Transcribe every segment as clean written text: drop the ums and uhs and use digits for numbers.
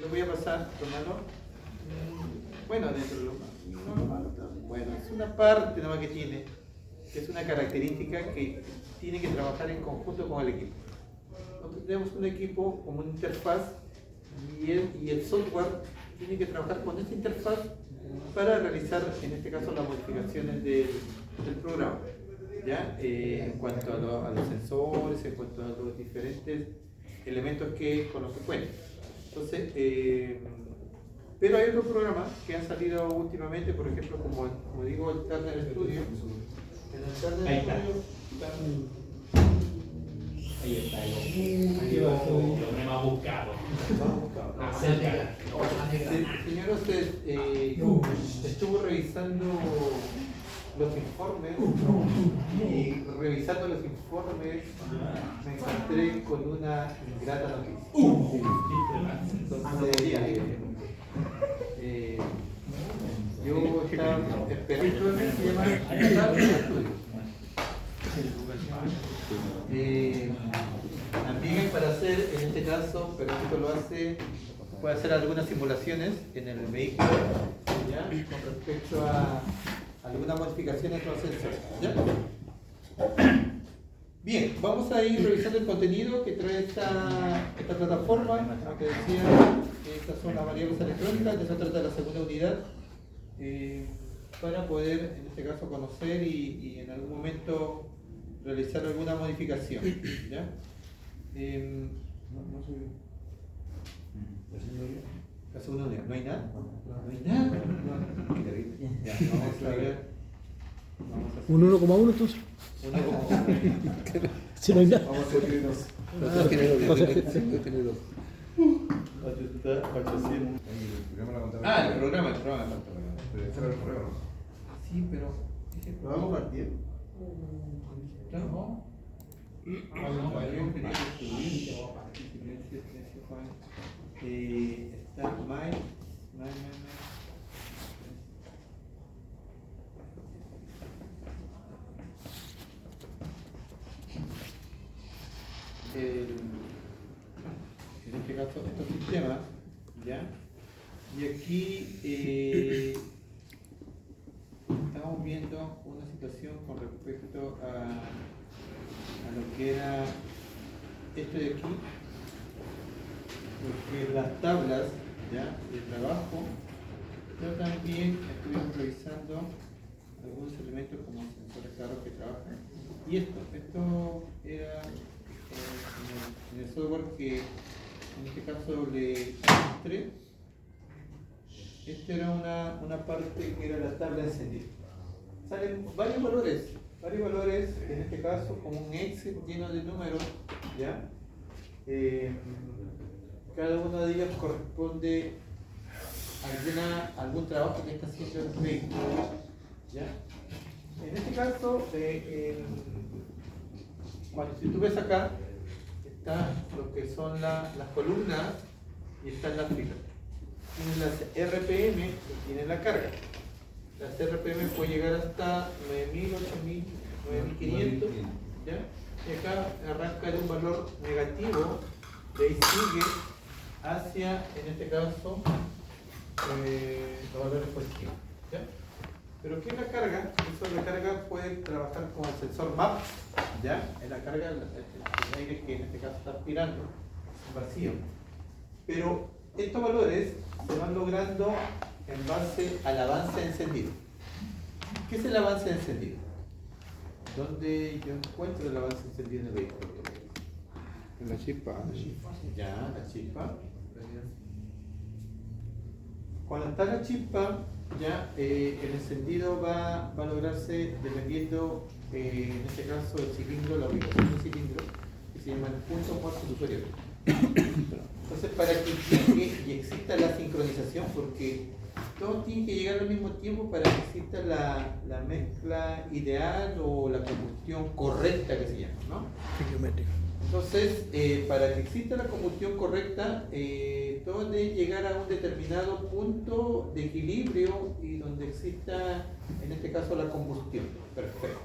Lo voy a pasar, tomarlo. Bueno, dentro de lo malo, bueno, es una parte nomás que tiene, que es una característica que tiene que trabajar en conjunto con el equipo. Nosotros tenemos un equipo como una interfaz y el software tiene que trabajar con esta interfaz para realizar, en este caso, las modificaciones del programa, ¿ya? En cuanto a los sensores, en cuanto a los diferentes elementos con los que cuenta. Entonces, pero hay otros programas que han salido últimamente, por ejemplo, como digo, el Turner Studio. En el Turner Studio ahí está, lo tenemos buscado. Señor, usted estuvo revisando los informes y revisando los informes me encontré con una ingrata noticia. Entonces, yo estaba esperando que se llama también para hacer, en este caso, pero esto lo hace, puede hacer algunas simulaciones en el vehículo, ¿ya? Con respecto a algunas modificaciones con sensores, ¿ya? Bien, vamos a ir revisando el contenido que trae esta plataforma. Como que decía, estas son las variables electrónicas, de eso trata la segunda unidad, para poder, en este caso, conocer y en algún momento realizar alguna modificación, ¿ya? No soy la segunda unidad, ¿no hay nada? ¿No hay nada? No, qué terrible. Ya, vamos a ver. ¿Un 1,1 entonces? 1,1. Si no hay nada. Vamos a ser generosos. El programa. Sí, pero. ¿Lo vamos a compartir? No. Está My. En este caso, estos sistemas, ¿ya? Y aquí estamos viendo una situación con respecto a lo que era esto de aquí, porque las tablas, ¿ya? De trabajo, pero también estuvimos revisando algunos elementos como sensores claros que trabajan. Y esto era en el software que en este caso le mostré. Esta era una parte que era la tabla encendida. Salen varios valores, en este caso como un Excel lleno de números, ¿ya? Cada uno de ellos corresponde a algún trabajo que está haciendo el vehículo, ¿ya? En este caso, si tú ves acá, está lo que son las columnas y están las filas. Tienen las RPM que tienen la carga. Las RPM puede llegar hasta 9.000, 8.000, 9.500, ¿ya? Y acá arranca de un valor negativo, de ahí sigue hacia, en este caso, los valores positivos, ¿ya? Pero ¿qué es la carga? La carga puede trabajar con el sensor MAP, ¿ya? En la carga el aire que en este caso está aspirando, es vacío. Pero estos valores se van logrando en base al avance encendido. ¿Qué es el avance encendido? ¿Dónde yo encuentro el avance encendido en el vehículo? En la chispa. Ya, la chispa. Cuando está la chispa, ya el encendido va a lograrse dependiendo, en este caso, del cilindro, la ubicación del cilindro, que se llama el punto muerto superior. Entonces, para que llegue y exista la sincronización, porque todos tienen que llegar al mismo tiempo para que exista la mezcla ideal o la combustión correcta que se llama, ¿no? Entonces, para que exista la combustión correcta, todo debe llegar a un determinado punto de equilibrio y donde exista, en este caso, la combustión. Perfecto.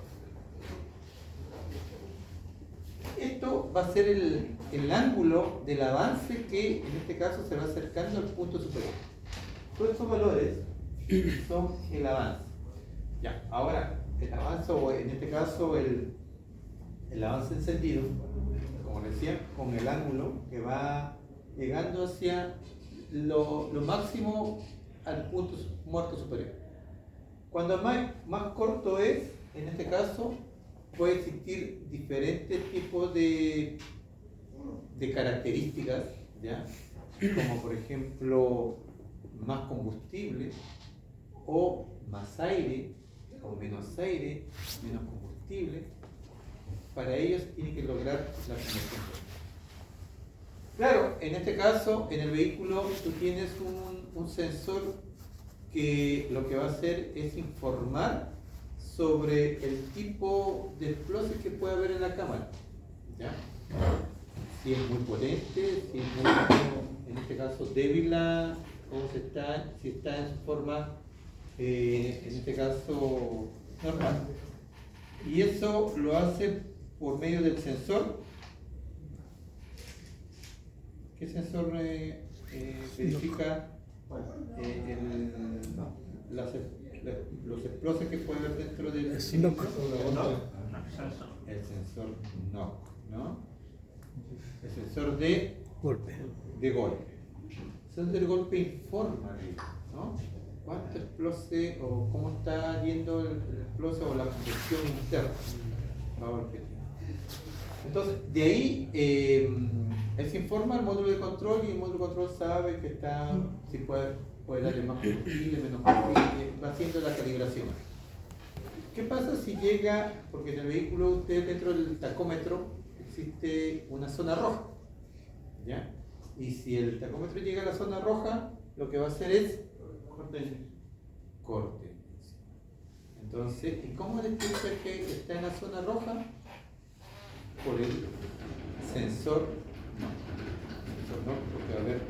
Esto va a ser el ángulo del avance que en este caso se va acercando al punto superior. Todos estos valores son el avance. Ya, ahora el avance, o en este caso el avance encendido, como decía, con el ángulo que va llegando hacia lo máximo al punto muerto superior. Cuando más corto es, en este caso, puede existir diferentes tipos de características, ¿ya? Como por ejemplo más combustible o más aire o menos aire, menos combustible. Para ellos tiene que lograr la conversión. Claro, en este caso, en el vehículo tú tienes un sensor que lo que va a hacer es informar sobre el tipo de desplose que puede haber en la cámara, ¿ya? Si es muy potente, si es muy, en este caso, débil o si está en su forma, en este caso, normal. Y eso lo hace por medio del sensor. ¿Qué sensor verifica los desploses que puede haber dentro del El SNOC. El sensor NOC, ¿no? El sensor de Golpe. golpe. El sensor del golpe informa, ¿no? Cuánto desplose o cómo está yendo el desplose o la convección interna. Entonces, de ahí se informa al módulo de control y el módulo de control sabe que está, si puede darle más combustible, menos combustible, va haciendo la calibración. ¿Qué pasa si llega, porque en el vehículo usted dentro del tacómetro existe una zona roja, ¿ya? Y si el tacómetro llega a la zona roja, lo que va a hacer es corte. Entonces, ¿y cómo detecta que está en la zona roja? Por el sensor no, porque va a haber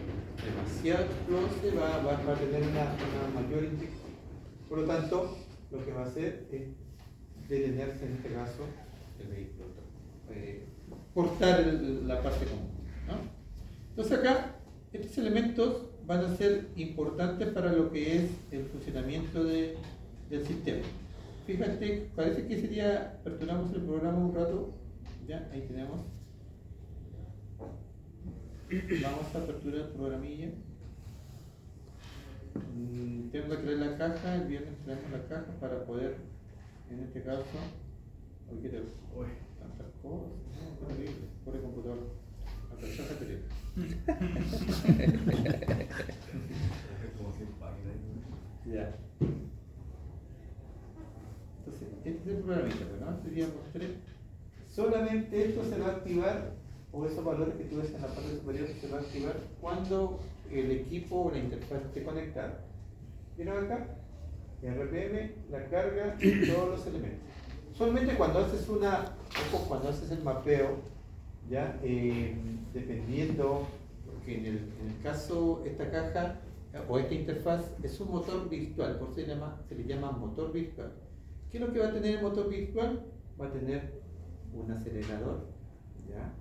demasiado desplose, va a tener una mayor inyección. Por lo tanto, lo que va a hacer es detenerse en este caso el vehículo, cortar la parte común, ¿no? Entonces acá, estos elementos van a ser importantes para lo que es el funcionamiento del sistema. Fíjate, parece que ese día aperturamos el programa un rato. Ya, ahí tenemos. Vamos a aperturar el programilla. Tengo que traer la caja, el viernes traemos la caja para poder, en este caso, tantas cosas, ¿no? Terrible, pobre computador. La caja terrible. Ya. Entonces, este es el programita, ¿no? Sería mostré. Solamente esto se va a activar, o esos valores que tú ves en la parte superior se va a activar cuando el equipo o la interfaz esté conectada. ¿Vieron acá? RPM, la carga y todos los elementos. Solamente cuando haces cuando haces el mapeo, ya dependiendo, porque en el caso esta caja o esta interfaz es un motor virtual, por eso se le llama motor virtual. ¿Qué es lo que va a tener el motor virtual? Va a tener un acelerador, ¿ya?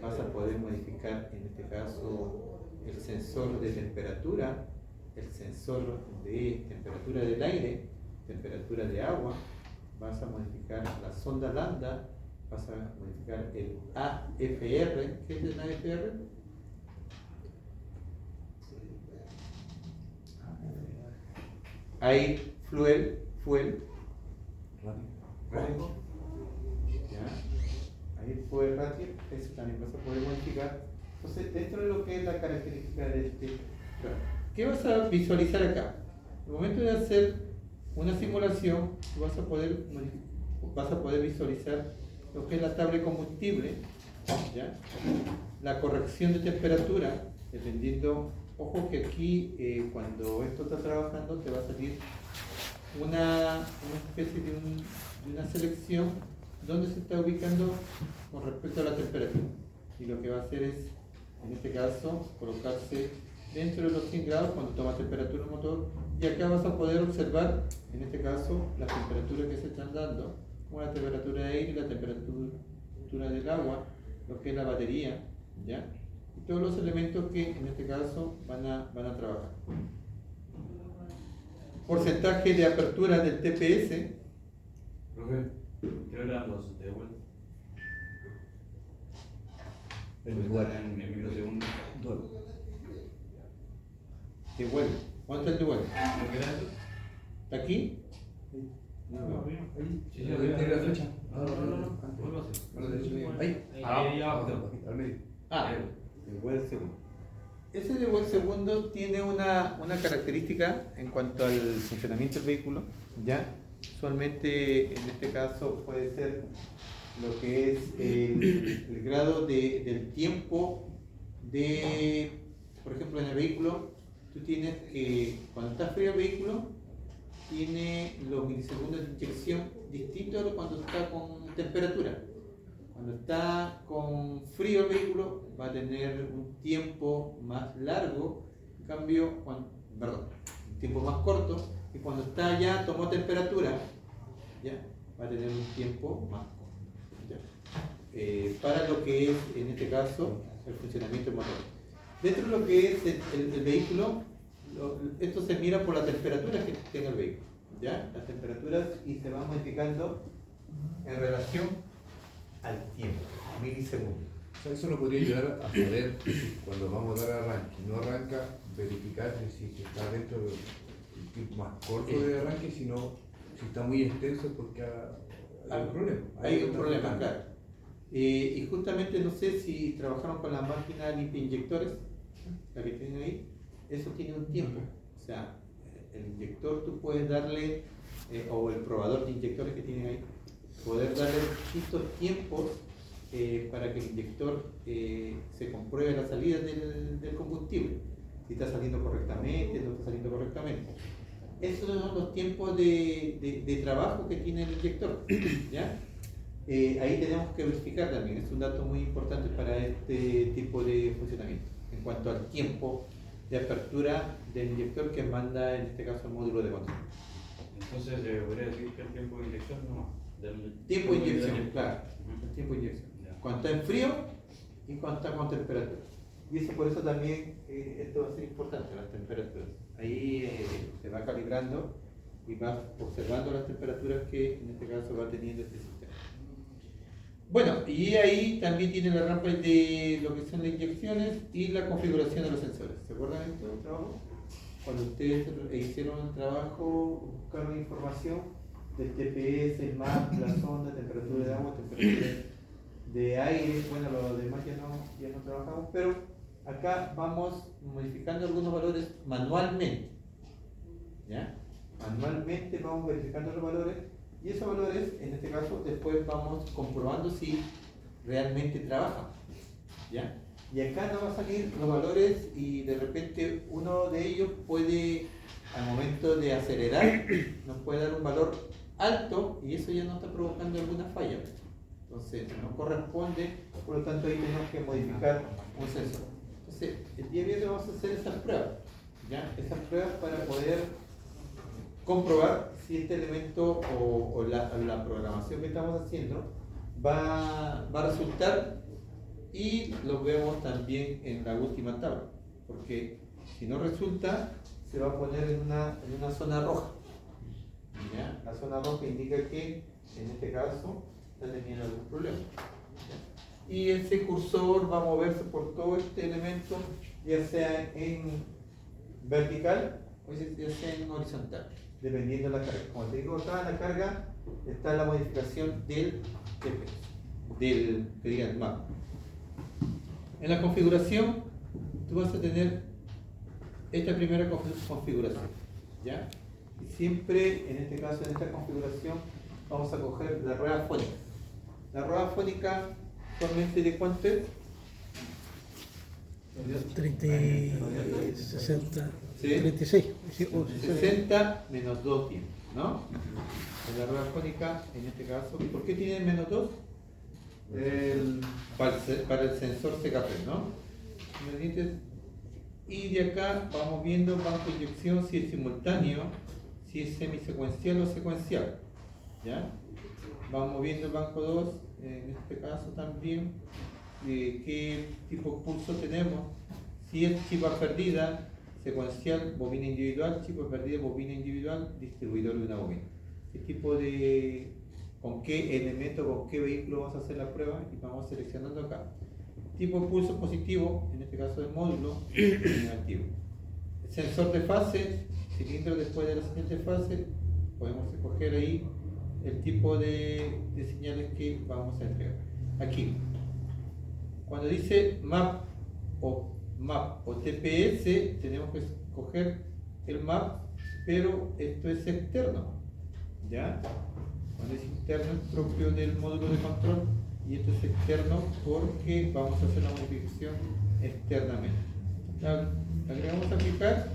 Vas a poder modificar en este caso el sensor de temperatura, el sensor de temperatura del aire, temperatura de agua, vas a modificar la sonda lambda, vas a modificar el AFR. ¿Qué es el AFR? Air fuel radio, ¿ya? Ahí fuel radio, eso también vas a poder modificar. Entonces, dentro de lo que es la característica de este, ¿qué vas a visualizar acá? En el momento de hacer una simulación, vas a poder visualizar lo que es la tabla de combustible, ¿ya? La corrección de temperatura, dependiendo. Ojo que aquí, cuando esto está trabajando, te va a salir una especie de una selección donde se está ubicando con respecto a la temperatura. Y lo que va a hacer es, en este caso, colocarse dentro de los 100 grados cuando toma temperatura el motor. Y acá vas a poder observar, en este caso, las temperaturas que se están dando, como la temperatura de aire, la temperatura del agua, lo que es la batería, ¿ya? Y todos los elementos que en este caso van a trabajar. Porcentaje de apertura del TPS. Profe, ¿qué eran los de vuelta? El dual. En microsegundos. De vuelo. ¿Cuánto es de vuelo? ¿No queda eso? ¿Está aquí? No, no, Ahí. Sí, sí, tiene la flecha. No. Vuelvo a hacer. A la derecha. Ahí. Ahí abajo. Al medio. El vuelo segundo. Ese de vuelo segundo tiene una característica en cuanto al funcionamiento del vehículo, ¿ya? Usualmente en este caso puede ser lo que es el grado del tiempo de, por ejemplo, en el vehículo, tú tienes que, cuando está frío el vehículo, tiene los milisegundos de inyección distintos a cuando está con temperatura. Cuando está con frío el vehículo va a tener un tiempo más largo, en cambio, un tiempo más corto, y cuando está ya tomó temperatura, ya va a tener un tiempo más corto. ¿Ya? Para lo que es, en este caso, el funcionamiento del motor. Dentro de lo que es el vehículo, esto se mira por la temperatura que tenga el vehículo, ¿ya? Las temperaturas y se van modificando en relación al tiempo, milisegundos. O sea, eso nos podría ayudar a poder, cuando vamos a dar arranque, no arranca, verificar si está dentro del tiempo más corto de arranque, sino si está muy extenso porque hay un problema. Hay un problema, claro. Y justamente no sé si trabajaron con la máquina limpia inyectores, la que tienen ahí, eso tiene un tiempo. O sea, el inyector tú puedes darle, o el probador de inyectores que tienen ahí, poder darle distintos tiempos para que el inyector se compruebe la salida del combustible, si está saliendo correctamente, no está saliendo correctamente. Esos son los tiempos de trabajo que tiene el inyector, ¿ya? Ahí tenemos que verificar también, es un dato muy importante para este tipo de funcionamiento, en cuanto al tiempo de apertura del inyector que manda en este caso el módulo de control. Entonces, podría decir que el tiempo de inyección no. Del Tiempo de inyección, claro, el tiempo de inyección. Ya. Cuando está en frío y cuando está con temperatura. Y eso por eso también esto va a ser importante, las temperaturas. Ahí se va calibrando y va observando las temperaturas que en este caso va teniendo este sistema. Bueno, y ahí también tiene la rampa de lo que son las inyecciones y la configuración de los sensores. ¿Se acuerdan de este trabajo? Cuando ustedes hicieron el trabajo, buscaron información del TPS, el MAP, la sonda, temperatura de agua, temperatura de aire, bueno, lo demás ya no trabajamos, pero acá vamos modificando algunos valores manualmente, ¿ya? Manualmente vamos verificando los valores y esos valores, en este caso, después vamos comprobando si realmente trabajan, ¿ya? Y acá nos va a salir los valores y de repente uno de ellos puede, al momento de acelerar, nos puede dar un valor alto y eso ya nos está provocando alguna falla. Entonces no corresponde, por lo tanto ahí tenemos que modificar un sensor. Entonces el día viernes vamos a hacer esas pruebas, ¿ya? Esas pruebas para poder comprobar si este elemento o la programación que estamos haciendo va a resultar, y lo vemos también en la última tabla, porque si no resulta se va a poner en una zona roja, ¿ya? La zona roja indica que en este caso está teniendo algún problema, ¿ya? Y ese cursor va a moverse por todo este elemento, ya sea en vertical o ya sea en horizontal, dependiendo de la carga. Como te digo, acá en la carga está la modificación del TPS, del mapa. En la configuración, tú vas a tener esta primera configuración, ¿ya? Y siempre, en este caso, en esta configuración, vamos a coger la rueda fónica. La rueda fónica, ¿actualmente de cuánto es? 30, 60, ¿Sí? 36. Sí, o 60 menos 2 tiempos, ¿no? En la rueda fónica, en este caso, ¿por qué tiene menos 2? Para el sensor CKP, ¿no? Y de acá vamos viendo banco de inyección, si es simultáneo, si es semisecuencial o secuencial, ¿ya? Vamos viendo el banco 2, en este caso también, qué tipo de pulso tenemos, si es chispa perdida, secuencial, bobina individual, chispa perdida, bobina individual, distribuidor de una bobina. ¿Qué tipo de, con qué elemento, con qué vehículo vamos a hacer la prueba? Y vamos seleccionando acá. Tipo de pulso positivo, en este caso del módulo, negativo. Sensor de fase, cilindro después de la siguiente fase, podemos escoger ahí el tipo de señales que vamos a entregar. Aquí, cuando dice MAP o TPS, tenemos que escoger el MAP, pero esto es externo, ¿ya? Cuando es interno es propio del módulo de control y esto es externo porque vamos a hacer la modificación externamente. La agregamos a aplicar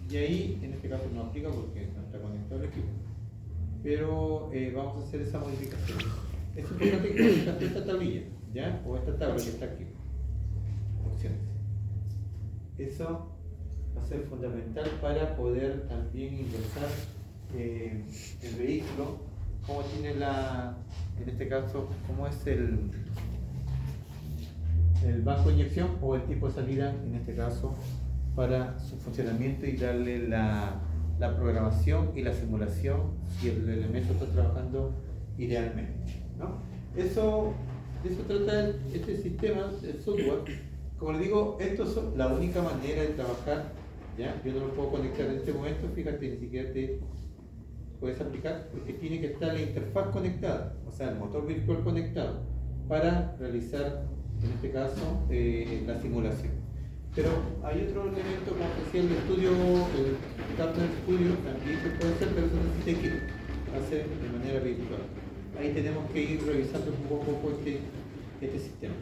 y ahí en este caso no aplica porque no está conectado el equipo, pero vamos a hacer esa modificación. Es importante que conecte esta tablilla, ¿ya? O esta tabla que está aquí. Opciones. Eso va a ser fundamental para poder también ingresar el vehículo, cómo tiene en este caso, cómo es el banco de inyección o el tipo de salida, en este caso, para su funcionamiento y darle la programación y la simulación si el elemento está trabajando idealmente, ¿no? De eso trata este sistema, el software. Como les digo, esto es la única manera de trabajar, ¿ya? Yo no lo puedo conectar en este momento, fíjate, ni siquiera te puedes aplicar porque tiene que estar la interfaz conectada, o sea, el motor virtual conectado para realizar, en este caso, la simulación. Pero hay otro elemento, como decía el estudio, el Partner Studio, también se puede hacer, pero eso necesita equipo, hacer de manera virtual. Ahí tenemos que ir revisando poco a poco este sistema.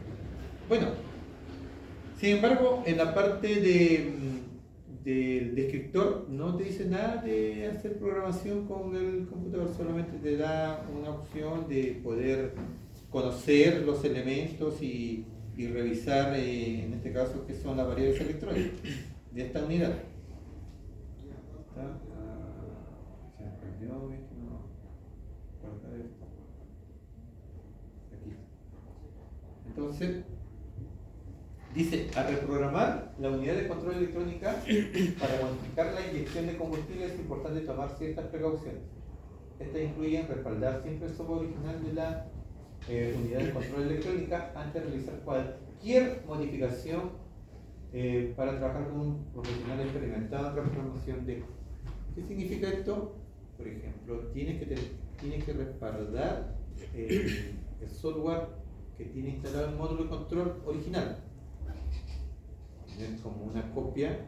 Bueno, sin embargo, en la parte del descriptor no te dice nada de hacer programación con el computador, solamente te da una opción de poder conocer los elementos y revisar, en este caso, qué son las variables electrónicas de esta unidad. Se me perdió, no. Por acá debe estar. Aquí. Entonces, dice, a reprogramar la unidad de control electrónica para modificar la inyección de combustible es importante tomar ciertas precauciones. Estas incluyen respaldar siempre el software original de la unidad de control electrónica antes de realizar cualquier modificación para trabajar con un profesional experimentado en reprogramación de... ¿Qué significa esto? Por ejemplo, tienes que respaldar el software que tiene instalado el módulo de control original. Es como una copia,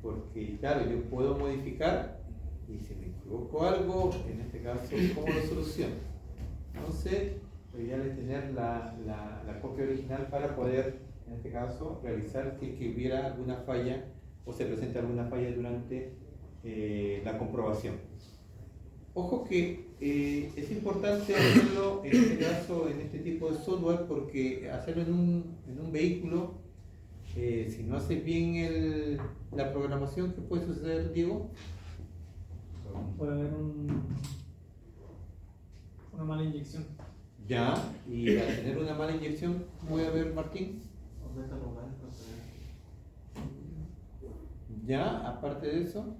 porque claro, yo puedo modificar y si me equivoco algo, en este caso, ¿cómo lo soluciono? Entonces, lo ideal es tener la copia original para poder, en este caso, realizar si es que hubiera alguna falla o se presenta alguna falla durante la comprobación. Ojo que es importante hacerlo, en este caso, en este tipo de software, porque hacerlo en un vehículo, si no haces bien la programación, ¿qué puede suceder, Diego? Puede haber una mala inyección. Ya, y al tener una mala inyección, puede haber, Martín. Ya, aparte de eso,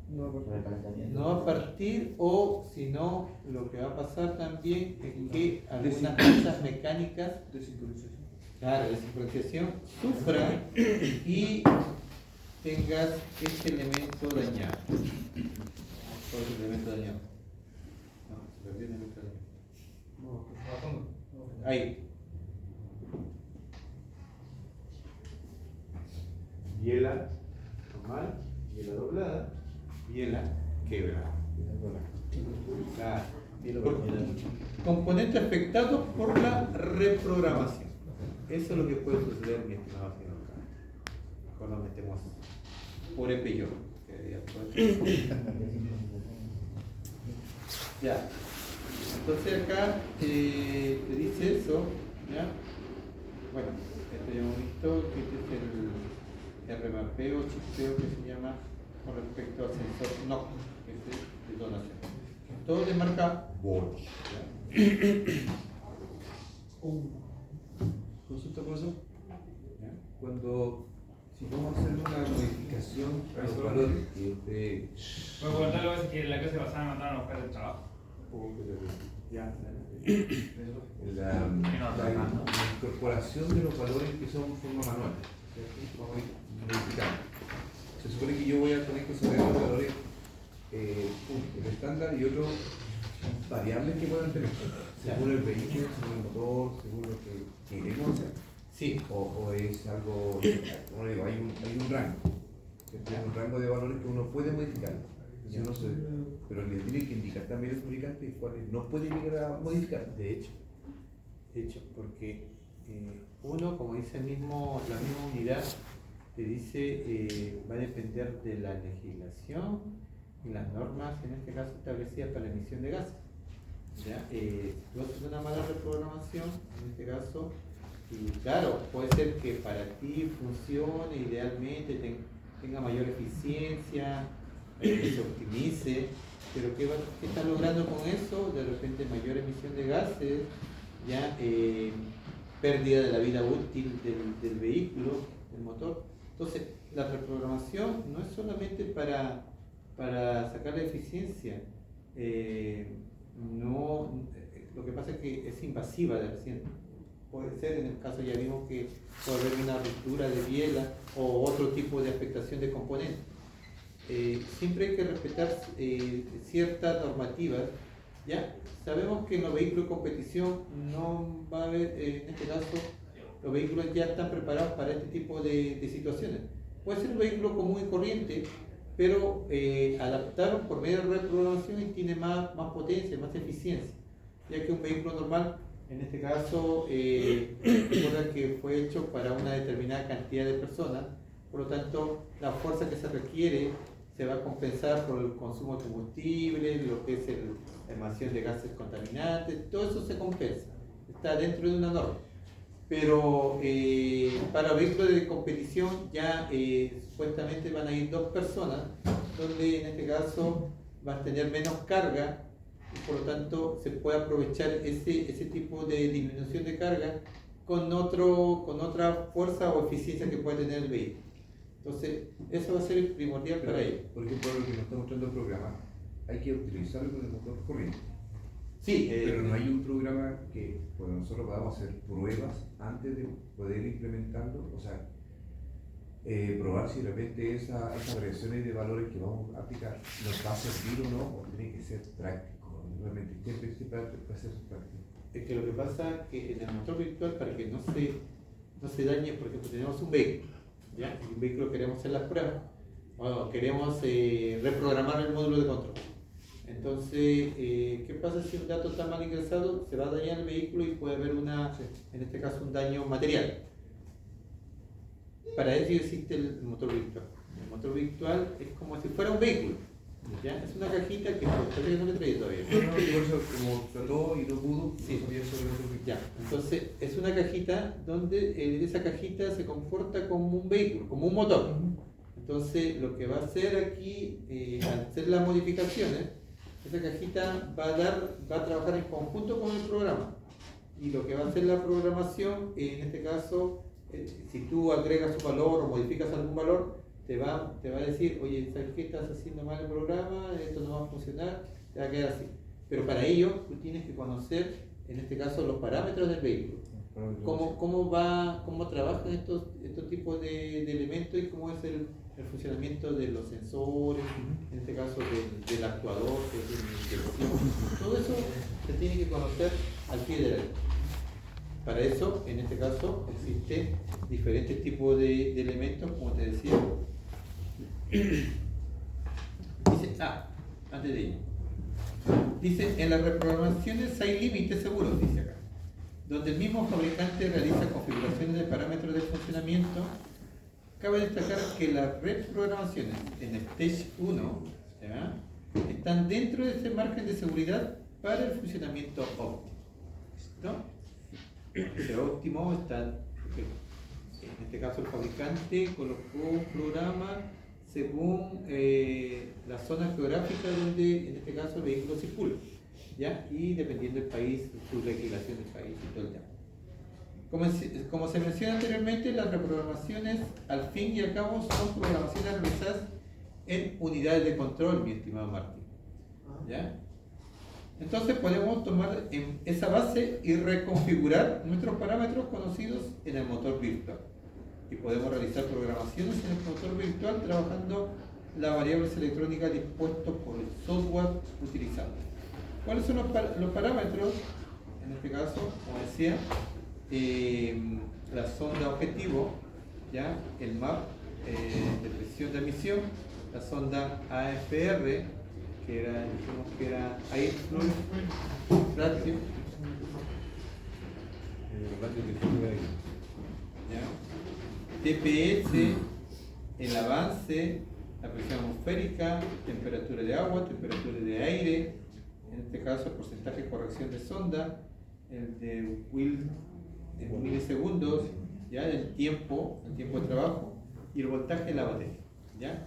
no va a partir, o si no, lo que va a pasar también es que algunas piezas mecánicas De sincronización. claro, la sincronización sufra y tengas este elemento dañado. ¿Cuál es el elemento dañado? No, se perdió el elemento dañado. Ahí. Biela normal, biela doblada, biela quebrada. Claro. Componentes afectados por la reprogramación. Eso es lo que puede suceder, mi estimado señor. Mejor nos metemos por el peor. Ya. Entonces acá te dice eso, ¿ya? Bueno, esto ya hemos visto que este es el remapeo, chipeo que se llama con respecto al sensor NOC, que es de detonación. Todo de marca Bosch. Consulta por eso. Cuando, si vamos a hacer una modificación a los valores que usted... Voy a comentarlo que en la clase pasada me mandaron a buscar el trabajo. Ya. La incorporación de los valores que son en forma manual, ¿cierto? Vamos a ir modificando. Se supone que yo voy a tener que saber los valores, el estándar y otros variables que puedan tener, según el vehículo, según el motor, según lo que queremos hacer. Sí. O es algo, como digo, hay un rango, ¿cierto? Hay un rango de valores que uno puede modificar. Si uno pero le tiene que indicar también el fabricante cuáles no puede llegar a modificar. De hecho, porque uno, como dice la misma unidad, te dice va a depender de la legislación y las normas, en este caso establecidas para la emisión de gases. ¿Ya? Tú haces una mala reprogramación, en este caso, y claro, puede ser que para ti funcione idealmente, tenga mayor eficiencia, se optimice, pero ¿qué estás logrando con eso? De repente mayor emisión de gases, ya pérdida de la vida útil del vehículo, del motor. Entonces, la reprogramación no es solamente para sacar la eficiencia, lo que pasa es que es invasiva de recién. Puede ser, en el caso ya vimos que puede haber una ruptura de biela o otro tipo de afectación de componentes. Siempre hay que respetar ciertas normativas. ¿Ya? Sabemos que en los vehículos de competición no va a haber, en este caso, los vehículos ya están preparados para este tipo de situaciones. Puede ser un vehículo común y corriente, pero adaptaron por medio de reprogramación y tiene más potencia, más eficiencia, ya que un vehículo normal, en este caso, recuerda que fue hecho para una determinada cantidad de personas, por lo tanto, la fuerza que se requiere se va a compensar por el consumo de combustible, lo que es la emisión de gases contaminantes, todo eso se compensa, está dentro de una norma. Pero para vehículos de competición ya supuestamente van a ir 2 personas, donde en este caso vas a tener menos carga y por lo tanto se puede aprovechar ese tipo de disminución de carga con otra fuerza o eficiencia que puede tener el vehículo. Entonces, eso va a ser primordial para ellos. Por ejemplo, lo que nos está mostrando el programa, hay que utilizarlo con el motor corriente. Sí, pero no hay un programa que nosotros podamos hacer pruebas antes de poder implementarlo, o sea, probar si de repente esas variaciones de valores que vamos a aplicar nos va a servir o no, o tiene que ser práctico, realmente siempre va a ser práctico. Es que lo que pasa es que en el motor virtual, para que no se dañe, por ejemplo, tenemos un vehículo, ¿ya? Y un vehículo queremos hacer las pruebas, o queremos reprogramar el módulo de control. Entonces, ¿qué pasa si un dato está mal ingresado? Se va a dañar el vehículo y puede haber en este caso, un daño material. Para eso existe el motor virtual. El motor virtual es como si fuera un vehículo, ¿ya? Es una cajita que no le traía todavía. No, por eso como trató y no pudo, Sí. no sabía sobre el motor virtual. Ya, entonces es una cajita donde esa cajita se comporta como un vehículo, como un motor. Entonces, lo que va a hacer aquí, al hacer las modificaciones, esa cajita va a trabajar en conjunto con el programa. Y lo que va a hacer la programación, en este caso, si tú agregas un valor o modificas algún valor, te va a decir, oye, ¿sabes qué? Estás haciendo mal el programa, esto no va a funcionar, te va a quedar así. Pero para ello, tú tienes que conocer, en este caso, los parámetros del vehículo. Cómo trabajan estos tipos de elementos y cómo es el funcionamiento de los sensores, en este caso del actuador, que es la inyección. Todo eso se tiene que conocer al pie de la letra. Para eso, en este caso, existen diferentes tipos de elementos, como te decía. Dice, antes de ello. Dice, en las reprogramaciones hay límites seguros, dice acá, donde el mismo fabricante realiza configuraciones de parámetros de funcionamiento. Cabe destacar que las reprogramaciones en Stage 1 están dentro de ese margen de seguridad para el funcionamiento óptimo. ¿No? Ese óptimo está, porque en este caso el fabricante colocó un programa según la zona geográfica donde en este caso el vehículo circula, ¿ya? Y dependiendo del país, su legislación del país y todo el tema. Como se menciona anteriormente, las reprogramaciones al fin y al cabo son programaciones realizadas en unidades de control, mi estimado Martín. ¿Ya? Entonces podemos tomar en esa base y reconfigurar nuestros parámetros conocidos en el motor virtual. Y podemos realizar programaciones en el motor virtual trabajando las variables electrónicas dispuestas por el software utilizado. ¿Cuáles son los parámetros? En este caso, como decía, la sonda objetivo, ¿ya? El MAP de presión de emisión, la sonda AFR, que era, dijimos que era Air Fluid Ratio, ratio de flujo de aire. ¿ya? TPS, el avance, la presión atmosférica, temperatura de agua, temperatura de aire, en este caso porcentaje de corrección de sonda, el de Will en milisegundos, ¿ya? El tiempo de trabajo y el voltaje de la batería, ¿ya?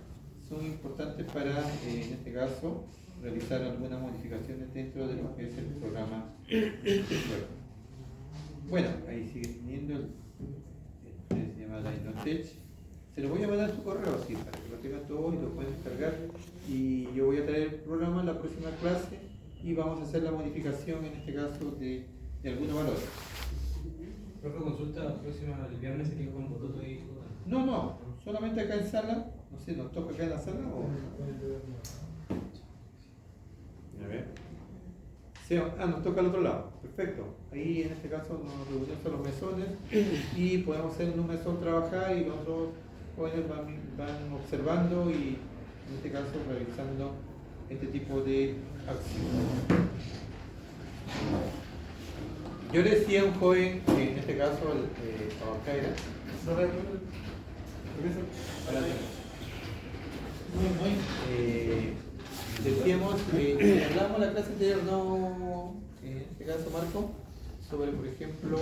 Son importantes para, en este caso, realizar algunas modificaciones dentro de lo que es el programa web. Bueno, ahí sigue teniendo se llama Dynotech. Se lo voy a mandar a tu correo así para que lo tengan todo y lo pueden descargar. Y yo voy a traer el programa en la próxima clase y vamos a hacer la modificación en este caso de algunos valores. Profe, consulta la próxima, el viernes se quedó con Bototo y... No, solamente acá en sala, no sé, nos toca acá en la sala o... A ver. Sí, nos toca al otro lado, perfecto. Ahí en este caso nos reunimos a los mesones y podemos hacer en un mesón trabajar y los otros jóvenes van observando y en este caso realizando este tipo de acción. Yo le decía a un joven, en este caso acá era, decíamos que hablamos en la clase anterior, no, en este caso Marco, sobre por ejemplo,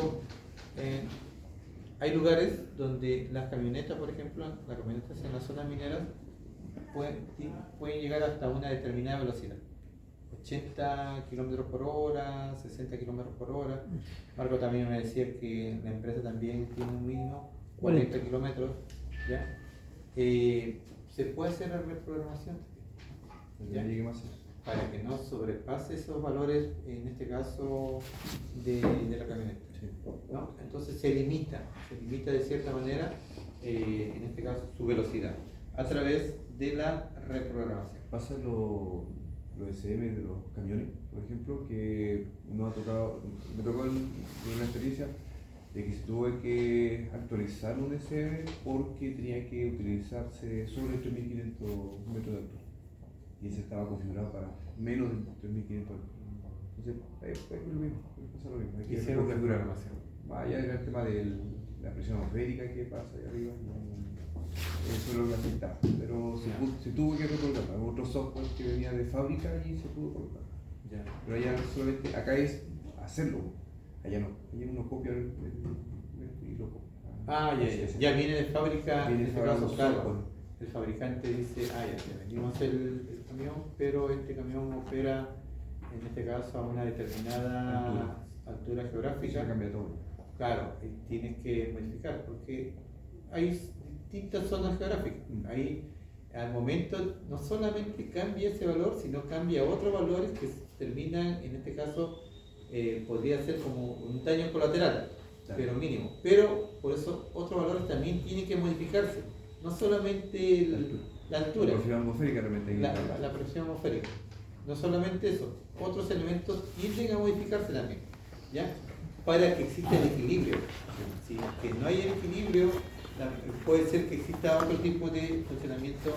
hay lugares donde las camionetas, por ejemplo, las camionetas en las zonas mineras pueden llegar hasta una determinada velocidad. 80 km por hora, 60 km por hora. Marco también me decía que la empresa también tiene un mínimo 40 kilómetros. ¿Ya? Se puede hacer la reprogramación Ya llegué más. para que no sobrepase esos valores, en este caso de la camioneta. Sí. ¿No? Entonces se limita de cierta manera, en este caso su velocidad, a través de la reprogramación. Pasa los SM de los camiones, por ejemplo, que me tocó una experiencia de que se tuvo que actualizar un SM porque tenía que utilizarse sobre 3.500 metros de altura y ese estaba configurado para menos de 3.500 altura. Entonces, es lo mismo, pasa lo mismo. Hay que Hicieron configurar. reprogramación. Vaya el tema de la presión atmosférica que pasa ahí arriba. Eso es lo que afectaba, pero se tuvo que reprogramar. Otro software que venía de fábrica y se pudo colocar. Ya. Pero allá solamente, acá es hacerlo, allá no. Allá uno copia y lo copia. Ya viene de fábrica, Viene en de este fábrica caso, un claro. software. El fabricante dice, ya vendimos el camión, pero este camión opera, en este caso, a una determinada altura Y geográfica. se cambia todo. Claro, y tienes que modificar, porque hay distintas zonas geográficas. Ahí, al momento, no solamente cambia ese valor, sino cambia otros valores que terminan, en este caso, podría ser como un daño colateral, Claro. pero mínimo. Pero, por eso, otros valores también tienen que modificarse. No solamente la altura, La presión atmosférica realmente hay que cambiar. la presión atmosférica. No solamente eso, otros elementos tienden a modificarse también, ¿ya? Para que exista el equilibrio. Si que no hay el equilibrio, puede ser que exista otro tipo de funcionamiento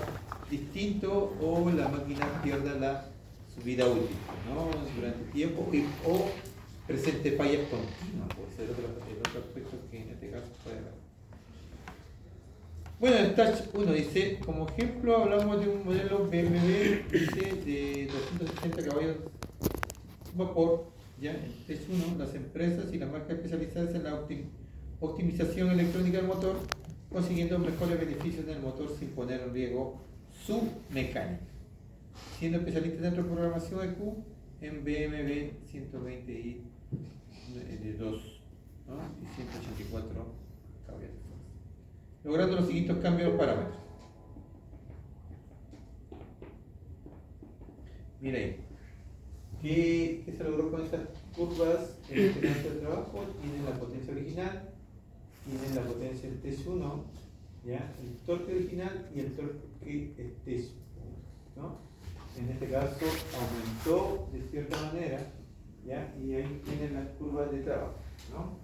distinto o la máquina pierda su vida útil, ¿no? Durante tiempo o presente fallas continuas, puede ser el otro aspecto que en este caso puede haber. Bueno, en Touch 1 dice, como ejemplo hablamos de un modelo BMW dice, de 260 caballos vapor, ya en Touch 1 las empresas y las marcas especializadas en la optimización electrónica del motor, consiguiendo mejores beneficios en el motor sin poner en riesgo su mecánica. Siendo especialistas dentro de programación EQ en BMW 120i de 2 ¿no? Y 184 caballos de fuerza. Logrando los siguientes cambios de parámetros. Mira ahí. ¿Qué se logró con estas curvas en este caso de trabajo? Tienen la potencia original, tienen la potencia del T1, ¿ya? El torque original y el torque T1, ¿no? En este caso aumentó de cierta manera, ¿ya? Y ahí tienen las curvas de trabajo, ¿no?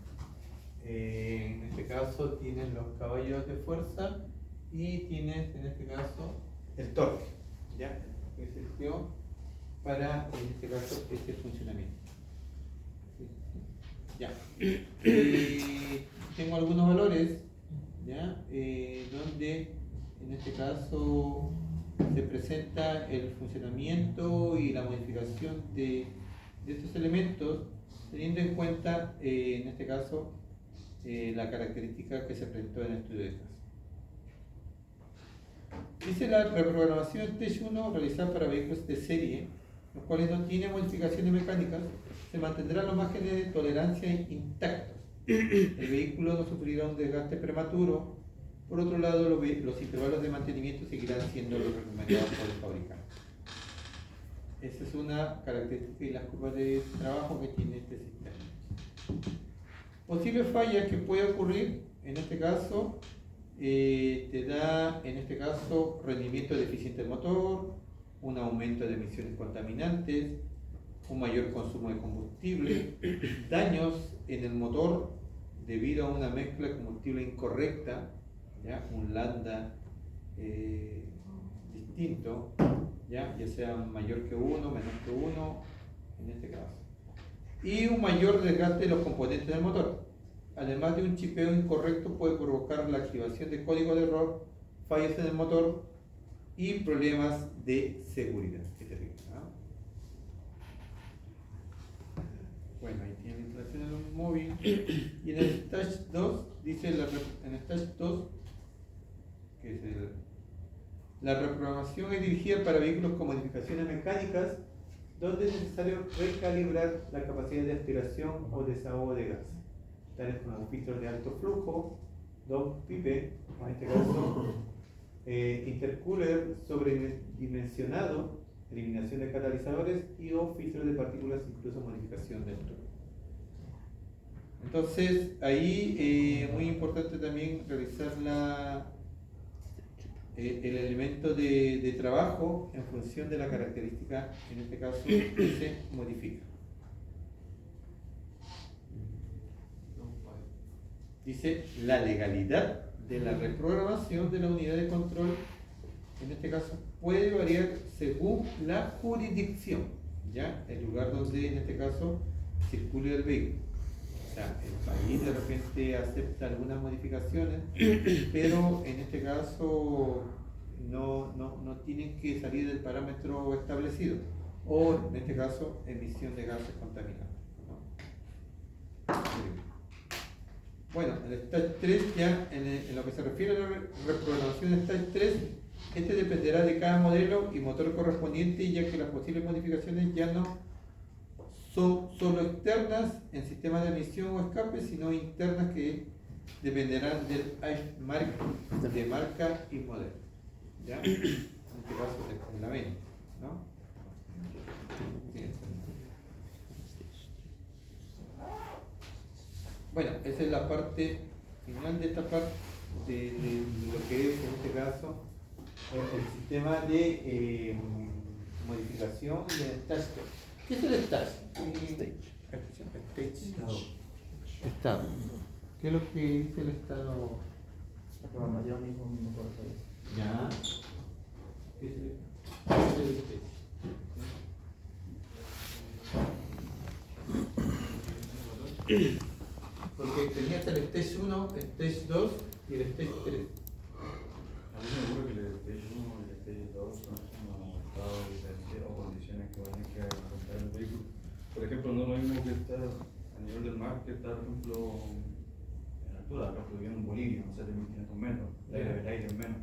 En este caso tienen los caballos de fuerza y tienes en este caso el torque, ¿ya? Que sirvió para en este caso este funcionamiento. Ya. Tengo algunos valores, ¿ya? Donde en este caso se presenta el funcionamiento y la modificación de estos elementos, teniendo en cuenta en este caso la característica que se presentó en el estudio de clase. Dice la reprogramación Stage 1 realizada para vehículos de serie, los cuales no tienen modificaciones mecánicas, se mantendrán los márgenes de tolerancia intactos. El vehículo no sufrirá un desgaste prematuro. Por otro lado, los intervalos de mantenimiento seguirán siendo los recomendados por el fabricante. Esa es una característica de las curvas de trabajo que tiene este sistema. Posibles fallas que puede ocurrir, en este caso, te da, en este caso, rendimiento deficiente del motor, un aumento de emisiones contaminantes, un mayor consumo de combustible, daños en el motor debido a una mezcla de combustible incorrecta, ¿ya? Un lambda distinto, ya sea mayor que 1, menor que 1, en este caso. Y un mayor desgaste de los componentes del motor. Además de un chipeo incorrecto puede provocar la activación de código de error, fallas en el motor y problemas de seguridad. Bueno, ahí tiene la instalación en un móvil. Y en el Stage 2, dice en el Stage 2, que es la reprogramación es dirigida para vehículos con modificaciones mecánicas, donde es necesario recalibrar la capacidad de aspiración o desahogo de gas, tales como filtros de alto flujo, pipe, en este caso, intercooler sobredimensionado, eliminación de catalizadores y o filtros de partículas, incluso modificación del torque. Entonces, ahí muy importante también realizar el elemento de trabajo en función de la característica, en este caso, que se modifica. Dice la legalidad de la reprogramación de la unidad de control, en este caso, puede variar según la jurisdicción, ¿ya? El lugar donde, en este caso, circula el vehículo. O sea, el país de repente acepta algunas modificaciones, pero en este caso no tienen que salir del parámetro establecido, o en este caso, emisión de gases contaminantes, ¿no? Bueno, el Stage 3 ya, en lo que se refiere a la reprogramación del Stage 3, este dependerá de cada modelo y motor correspondiente, ya que las posibles modificaciones ya no son solo externas en sistemas de emisión o escape, sino internas que dependerán del de marca y modelo, ¿ya? En este caso del reglamento, ¿no? Bueno, esa es la parte final de esta parte de lo que es en este caso el sistema de modificación del Stage. ¿Qué es el Stage? Estado. ¿Qué es lo que dice el estado? La programación y un motor Ya. ¿Qué es el Stage? Porque tenías el Stage 1, el Stage 2 y el Stage 3. A mí me ocurre que el Stage 1 y el Stage 2 son estados diferentes o condiciones que van a tener que afrontar el vehículo. Por ejemplo, no es lo mismo que estar a nivel del mar que estar, por ejemplo, en altura. Acá estoy viviendo en Bolivia, no sé, de 1500 metros, el aire es menos.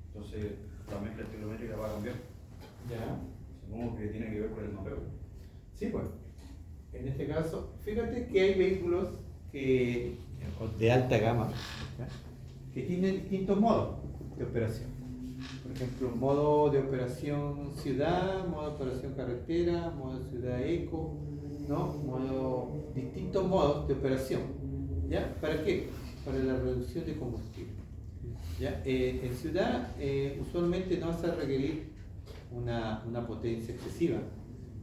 Entonces, la mezcla kilométrica va a cambiar. Ya. Supongo que tiene que ver con el mapeo. Sí, pues. En este caso, fíjate que hay vehículos de alta gama, ¿ya? Que tienen distintos modos de operación. Por ejemplo, modo de operación ciudad, modo de operación carretera, modo de ciudad eco, ¿no? Distintos modos de operación. ¿Ya? ¿Para qué? Para la reducción de combustible. ¿Ya? En ciudad usualmente no vas a requerir una potencia excesiva,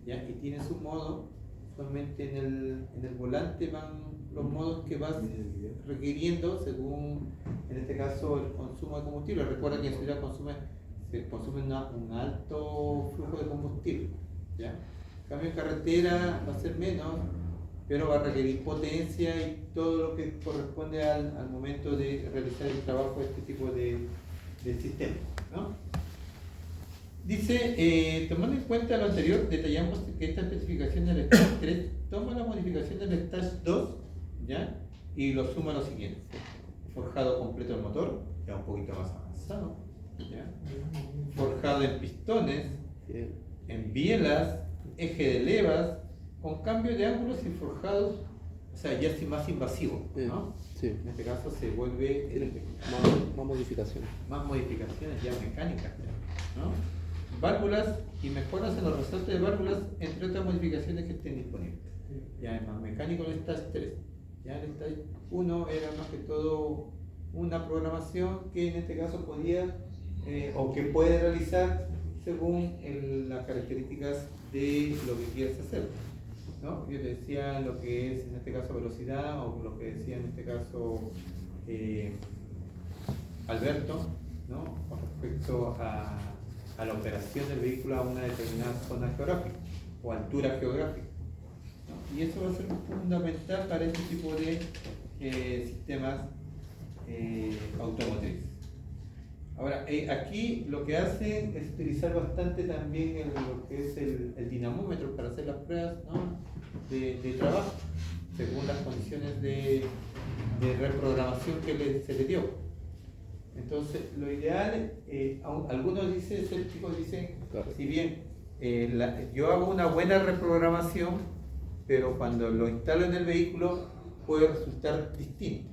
¿ya? Y tienes un modo, usualmente en el volante van los modos que vas requiriendo según, en este caso, el consumo de combustible. Recuerda que en ciudad se consume un alto flujo de combustible, ¿ya? En cambio en carretera va a ser menos, pero va a requerir potencia y todo lo que corresponde al momento de realizar el trabajo de este tipo de sistema, ¿no? Dice, tomando en cuenta lo anterior, detallamos que esta especificación del Stage 3 toma la modificación del Stage 2, ¿ya? Y lo suma a lo siguiente: forjado completo del motor, ya un poquito más avanzado, ¿ya? Forjado en pistones, en bielas, eje de levas, con cambio de ángulos y forjados, o sea, ya es más invasivo, ¿no? Sí. En este caso se vuelve Más modificaciones. más modificaciones ya mecánicas, ¿no? Válvulas y mejoras en los resortes de válvulas, entre otras modificaciones que estén disponibles. Ya es más mecánico el Stage 3. Ya el Stage 1 era más que todo una programación que en este caso podía o que puede realizar según las características de lo que quieres hacer, ¿no? Yo te decía lo que es en este caso velocidad, o lo que decía en este caso Alberto, ¿no? Con respecto a la operación del vehículo a una determinada zona geográfica o altura geográfica, ¿no? Y eso va a ser fundamental para este tipo de sistemas automotrices. Ahora, aquí lo que hacen es utilizar bastante también lo que es el dinamómetro para hacer las pruebas, ¿no? de trabajo, según las condiciones de reprogramación que se le dio. Entonces, lo ideal, algunos escépticos dicen, si bien yo hago una buena reprogramación, pero cuando lo instalo en el vehículo puede resultar distinto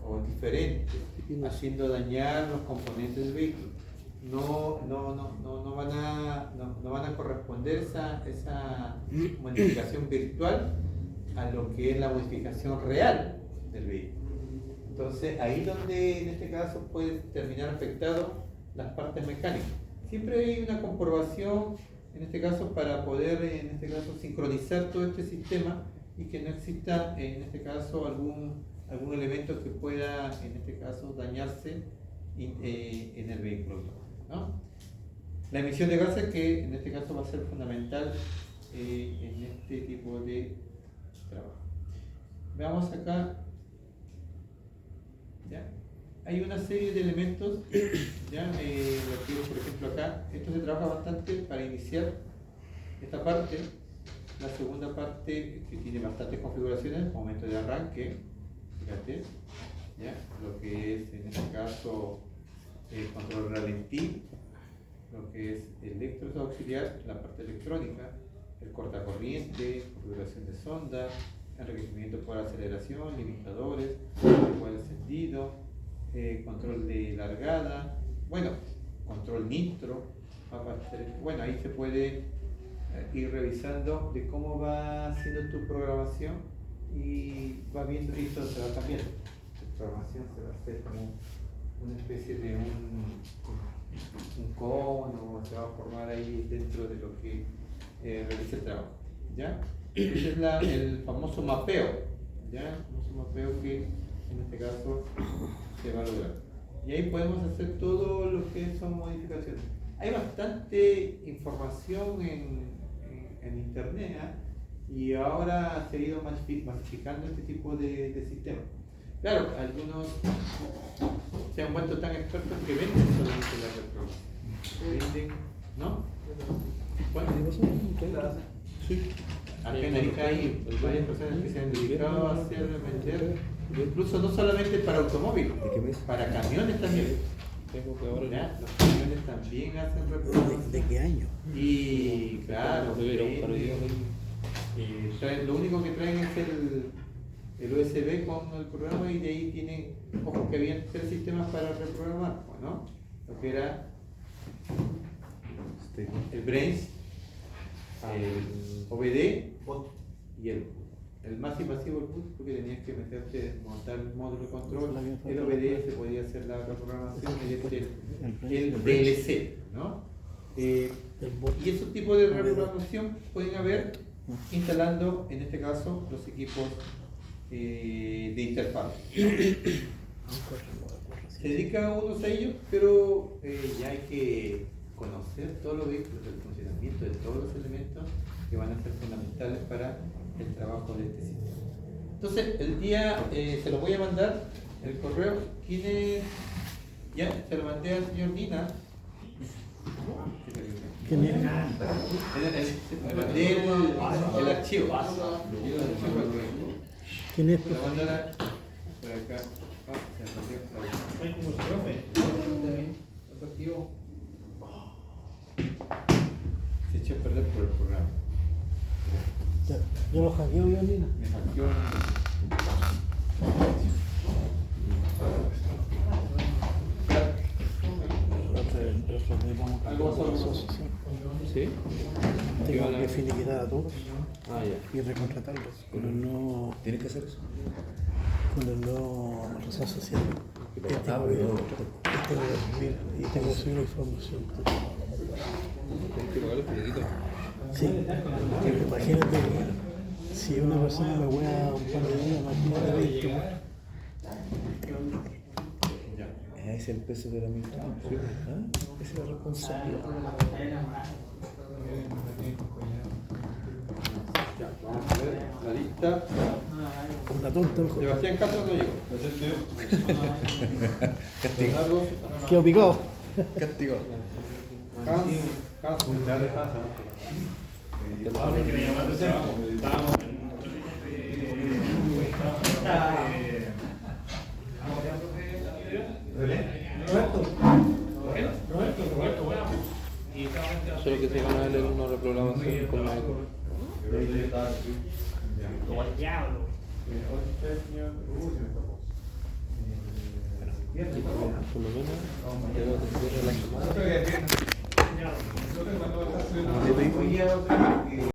o diferente, haciendo dañar los componentes del vehículo. No van a corresponder esa modificación virtual a lo que es la modificación real del vehículo. Entonces, ahí donde en este caso puede terminar afectado las partes mecánicas. Siempre hay una comprobación, en este caso, para poder sincronizar todo este sistema y que no exista, en este caso, algún elemento que pueda, en este caso, dañarse en el vehículo, ¿no? La emisión de gases, que en este caso va a ser fundamental en este tipo de trabajo. Veamos acá. ¿Ya? Hay una serie de elementos, ¿ya? Lo que, por ejemplo, acá, esto se trabaja bastante para iniciar esta parte. La segunda parte, que tiene bastantes configuraciones, momento de arranque, fíjate, ¿ya? Lo que es en este caso el control ralentí, lo que es electros auxiliar, la parte electrónica, el cortacorriente, configuración de sonda, enriquecimiento por aceleración, limitadores, tiempo de encendido, control de largada, bueno, control nitro, bueno, ahí se puede ir revisando de cómo va haciendo tu programación y va viendo, y eso se va cambiando. La programación se va a hacer como una especie de un cono, se va a formar ahí dentro de lo que realiza el trabajo, ¿ya? Ese es el famoso mapeo, ¿ya? El famoso mapeo que en este caso se va a lograr. Y ahí podemos hacer todo lo que son modificaciones. Hay bastante información en internet, ¿eh? Y ahora se ha ido masificando este tipo de sistemas. Claro, algunos se han vuelto tan expertos que venden solamente la reprogramación. Venden, ¿no? Bueno, sí. Acá en Arica hay varias personas que se han dedicado a hacer vender, incluso no solamente para automóviles, para camiones también. ¿Ya? Los camiones también hacen reprogramación. ¿De qué año? Y claro, lo único que traen es el USB con el programa y de ahí tiene, ojo que había 3 sistemas para reprogramar, ¿no? Lo que era el Brains, el OBD y el más invasivo el boot, porque tenías que meterte, montar el módulo de control, el OBD se podía hacer la reprogramación y el DLC, ¿no? Y esos tipos de reprogramación pueden haber instalando, en este caso, los equipos de interfaz. Se dedica unos a ellos, pero ya hay que conocer todos los vehículos, el funcionamiento de todos los elementos que van a ser fundamentales para el trabajo de este sistema. Entonces, el día se lo voy a mandar, el correo, ya se lo mandé al señor Dina. ¿Quién es? Le mandé el archivo. ¿Quién es? Se lo mandé por acá. Se me perdió. Se echó a perder por el programa. Yo lo hackeo, Violina. Me hackeó. Algo solo. ¿Sí? Tengo que finiquitar a todos Ah, ya. y recontratarlos con el nuevo, ¿Tienes que hacer eso? con el nuevo razón social. Y tengo que subir, y tengo que subir la información. Tienes que pagar los billetitos. Sí, porque imagínate que si una persona me hueá un par de días, imagínate 20. Es el peso de la mitad. Esa es la responsabilidad. Ya, vamos a ver la lista. Una tonta, mejor. Sebastián Castro no llegó. Leonardo, Quedo picado. Castigo. Hans, Que me llamaste trabajo. Estábamos Roberto, bueno. Y estaba Solo que se gana el una reprogramación con la como el diablo. por lo menos debo tener la semana. Yo te digo,